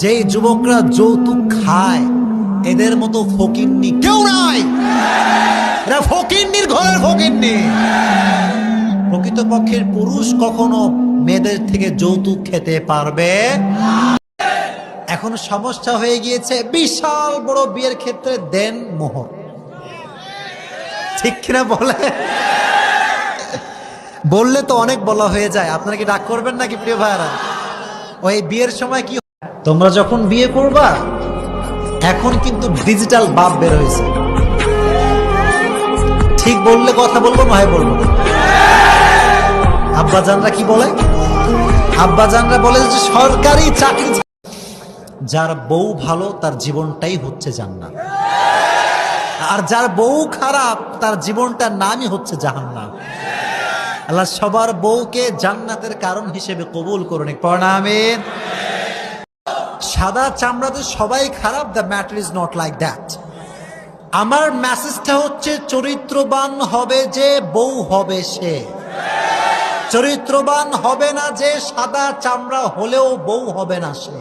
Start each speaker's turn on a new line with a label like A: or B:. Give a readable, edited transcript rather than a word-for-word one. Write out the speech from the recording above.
A: যেই যুবকরা যৌতুক খায় এদের মতো ফকিন্নি কেউ নাই। এরা ফকিন্নির ঘরের ফকিন্নি। প্রকৃতপক্ষের পুরুষ কখনো মেয়েদের থেকে যৌতুক খেতে পারবে। এখন সমস্যা হয়ে গিয়েছে বিশাল বড় বিয়ের ক্ষেত্রে দেন মোহর, ঠিক কিনা বলে? বললে তো অনেক বলা হয়ে যায়। আপনারা কি রাগ করবেন নাকি প্রিয় ভাইরা? ওই বিয়ের সময় কি, তোমরা যখন বিয়ে করবা এখন কিন্তু ডিজিটাল বাপ বের হয়েছে। ঠিক বললে কথা বলবো, নয় বলবো। আব্বাজানরা কি বলে? আব্বাজানরা বলে যে সরকারি চাকরি, যার বউ ভালো তার জীবনটাই হচ্ছে জান্নাত, আর যার বউ খারাপ তার জীবনটার নামই হচ্ছে জাহান্নাম। আল্লাহ সবার বউকে জান্নাতের কারণ হিসেবে কবুল করুন, পড়ুন আমিন। সাদা চামড়াতে সবাই খারাপ, the matter is not like that. আমার মেসেজটা হচ্ছে চরিত্রবান হবে যে বউ হবে সে, চরিত্রবান হবে না যে সাদা চামড়া হলেও বউ হবে না সে।